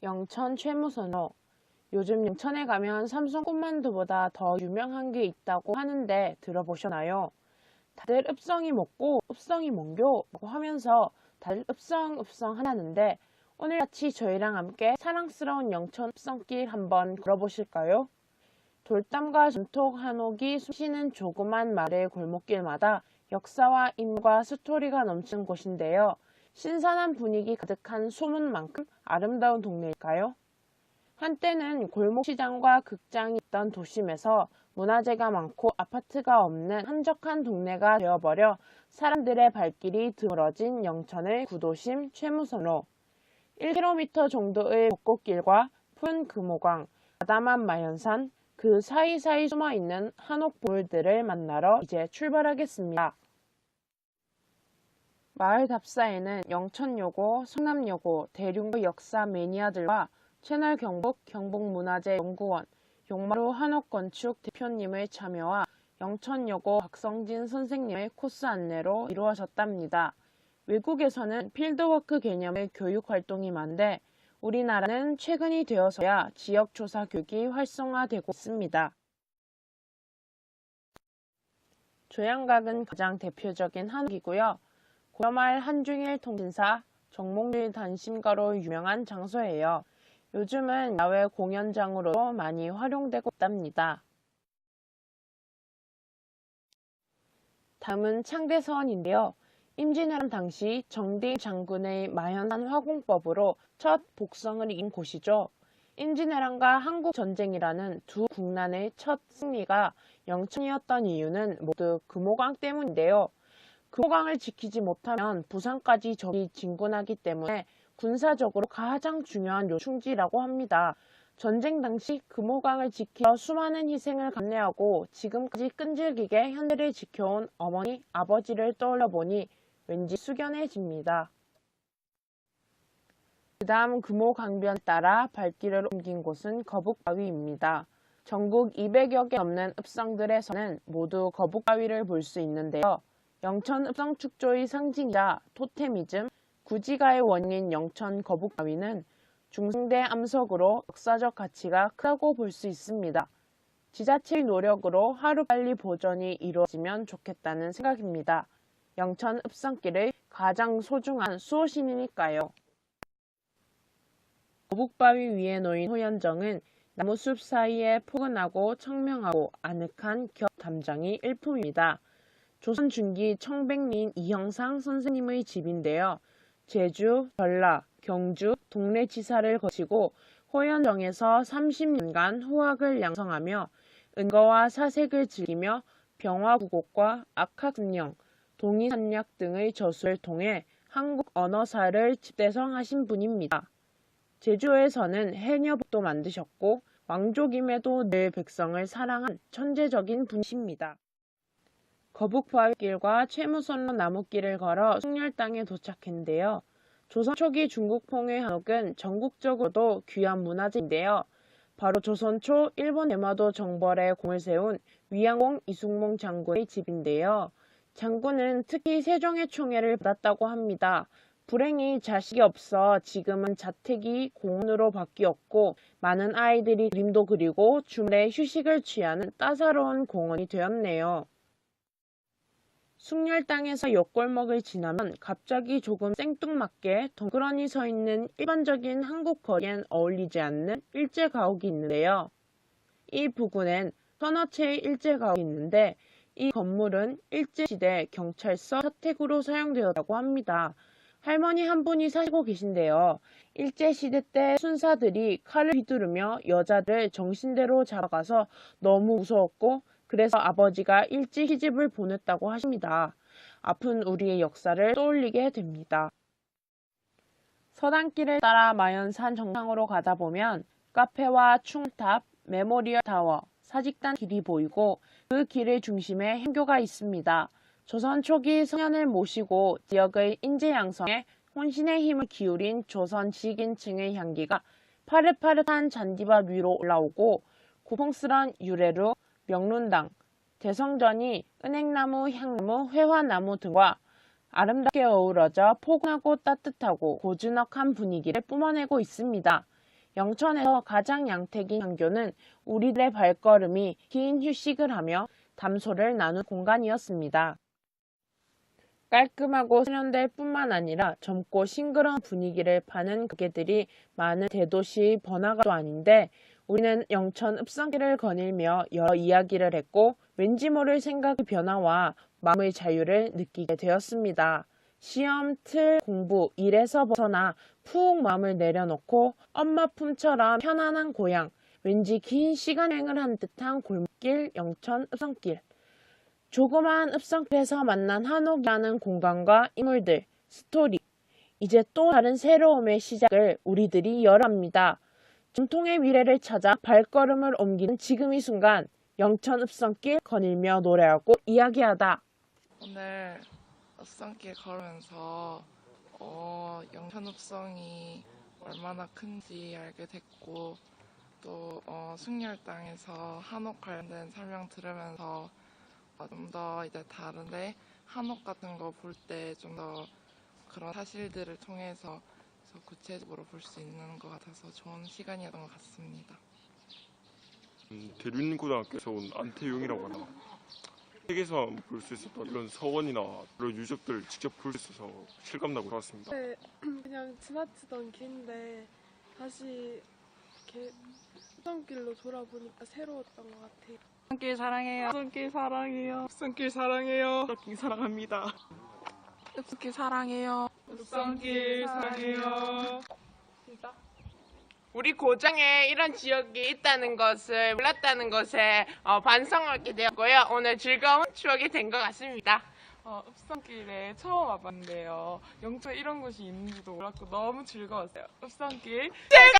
영천 최무선호. 요즘 영천에 가면 삼성 꽃만두보다 더 유명한 게 있다고 하는데 들어보셨나요? 다들 읍성이 먹고 읍성이 뭔교? 라고 하면서 다들 읍성 하나는데 오늘 같이 저희랑 함께 사랑스러운 영천 읍성길 한번 걸어보실까요? 돌담과 전통 한옥이 숨쉬는 조그만 마을의 골목길마다 역사와 인물과 스토리가 넘치는 곳인데요. 신선한 분위기 가득한 소문만큼 아름다운 동네일까요? 한때는 골목시장과 극장이 있던 도심에서 문화재가 많고 아파트가 없는 한적한 동네가 되어버려 사람들의 발길이 드물어진 영천의 구도심 최무선로. 1km 정도의 벚꽃길과 푸른 금호강, 아담한 마연산, 그 사이사이 숨어있는 한옥 보물들을 만나러 이제 출발하겠습니다. 마을 답사에는 영천여고, 성남여고, 대륙 역사 매니아들과 채널 경북문화재연구원, 용마루 한옥건축 대표님의 참여와 영천여고 박성진 선생님의 코스 안내로 이루어졌답니다. 외국에서는 필드워크 개념의 교육활동이 많은데 우리나라는 최근이 되어서야 지역조사 교육이 활성화되고 있습니다. 조양각은 가장 대표적인 한옥이고요. 고려말 한중일 통신사 정몽길 단심가로 유명한 장소예요. 요즘은 야외 공연장으로도 많이 활용되고 있답니다. 다음은 창대서원인데요. 임진왜란 당시 정대인 장군의 마현산 화공법으로 첫 복성을 이긴 곳이죠. 임진왜란과 한국전쟁이라는 두 국난의 첫 승리가 영천이었던 이유는 모두 금호강 때문인데요. 금호강을 지키지 못하면 부산까지 적이 진군하기 때문에 군사적으로 가장 중요한 요충지라고 합니다. 전쟁 당시 금호강을 지켜 수많은 희생을 감내하고 지금까지 끈질기게 현대를 지켜온 어머니, 아버지를 떠올려 보니 왠지 숙연해집니다. 그 다음 금호강변 따라 발길을 옮긴 곳은 거북바위입니다. 전국 200여 개 넘는 읍성들에서는 모두 거북바위를 볼 수 있는데요. 영천 읍성 축조의 상징이자 토테미즘, 구지가의 원인 영천 거북바위는 중생대 암석으로 역사적 가치가 크다고 볼 수 있습니다. 지자체의 노력으로 하루빨리 보존이 이루어지면 좋겠다는 생각입니다. 영천 읍성길의 가장 소중한 수호신이니까요. 거북바위 위에 놓인 호연정은 나무숲 사이에 포근하고 청명하고 아늑한 겹 담장이 일품입니다. 조선 중기 청백리인 이형상 선생님의 집인데요. 제주, 전라, 경주, 동래지사를 거치고 호연정에서 30년간 후학을 양성하며 은거와 사색을 즐기며 병화구곡과 악학승령, 동의산약 등의 저술을 통해 한국 언어사를 집대성하신 분입니다. 제주에서는 해녀복도 만드셨고 왕족임에도 늘 백성을 사랑한 천재적인 분이십니다. 거북바위길과 최무선로 나무길을 걸어 숭렬당에 도착했는데요. 조선 초기 중국풍의 한옥은 전국적으로도 귀한 문화재인데요. 바로 조선 초 일본 대마도 정벌에 공을 세운 위양공 이숙몽 장군의 집인데요. 장군은 특히 세종의 총애를 받았다고 합니다. 불행히 자식이 없어 지금은 자택이 공원으로 바뀌었고 많은 아이들이 그림도 그리고 주말에 휴식을 취하는 따사로운 공원이 되었네요. 숭렬당에서 옆골목을 지나면 갑자기 조금 생뚱맞게 덩그러니 서 있는 일반적인 한국 거리엔 어울리지 않는 일제가옥이 있는데요. 이 부근엔 서너 채의 일제가옥이 있는데 이 건물은 일제시대 경찰서 사택으로 사용되었다고 합니다. 할머니 한 분이 사시고 계신데요. 일제시대 때 순사들이 칼을 휘두르며 여자들 정신대로 잡아가서 너무 무서웠고 그래서 아버지가 일찍 시집을 보냈다고 하십니다. 아픈 우리의 역사를 떠올리게 됩니다. 서단길을 따라 마연산 정상으로 가다 보면 카페와 충탑, 메모리얼 타워, 사직단 길이 보이고 그 길의 중심에 행교가 있습니다. 조선 초기 성현을 모시고 지역의 인재 양성에 혼신의 힘을 기울인 조선 지식인층의 향기가 파릇파릇한 잔디밭 위로 올라오고 고풍스런 유래로 명륜당, 대성전이 은행나무, 향나무, 회화나무 등과 아름답게 어우러져 포근하고 따뜻하고 고즈넉한 분위기를 뿜어내고 있습니다. 영천에서 가장 양택인 강교는 우리들의 발걸음이 긴 휴식을 하며 담소를 나눈 공간이었습니다. 깔끔하고 세련될 뿐만 아니라 젊고 싱그러운 분위기를 파는 가게들이 많은 대도시 번화가도 아닌데 우리는 영천 읍성길을 거닐며 여러 이야기를 했고 왠지 모를 생각의 변화와 마음의 자유를 느끼게 되었습니다. 시험, 틀, 공부, 일에서 벗어나 푹 마음을 내려놓고 엄마 품처럼 편안한 고향, 왠지 긴 시간 여행을 한 듯한 골목길 영천 읍성길. 조그마한 읍성길에서 만난 한옥이라는 공간과 인물들, 스토리. 이제 또 다른 새로움의 시작을 우리들이 열합니다. 전통의 미래를 찾아 발걸음을 옮기는 지금 이 순간, 영천 읍성길 거닐며 노래하고 이야기하다. 오늘 읍성길 걸으면서 영천 읍성이 얼마나 큰지 알게 됐고 또 숭례땅에서 한옥 관련된 설명 들으면서 좀 더 이제 다른데 한옥 같은 거 볼 때 좀 더 그런 사실들을 통해서 구체적으로 볼 수 있는 것 같아서 좋은 시간이었던 것 같습니다. 대륜고등학교에서 온 안태용이라고 하나 책에서 볼 수 있었던 이런 서원이나 그런 유적들을 직접 볼 수 있어서 실감나고 좋았습니다. 네, 그냥 지나치던 길인데 다시 이렇게 읍성길로 돌아보니까 새로웠던 것 같아요. 읍성길 사랑해요. 읍성길 사랑해요. 읍성길 사랑해요. 읍성길 사랑합니다. 읍성길 사랑해요. 읍성길 사랑해요. 우리 고장에 이런 지역이 있다는 것을 몰랐다는 것에 반성하게 되었고요. 오늘 즐거운 추억이 된 것 같습니다. 읍성길에 처음 와봤는데요. 영천에 이런 곳이 있는지도 몰랐고 너무 즐거웠어요. 읍성길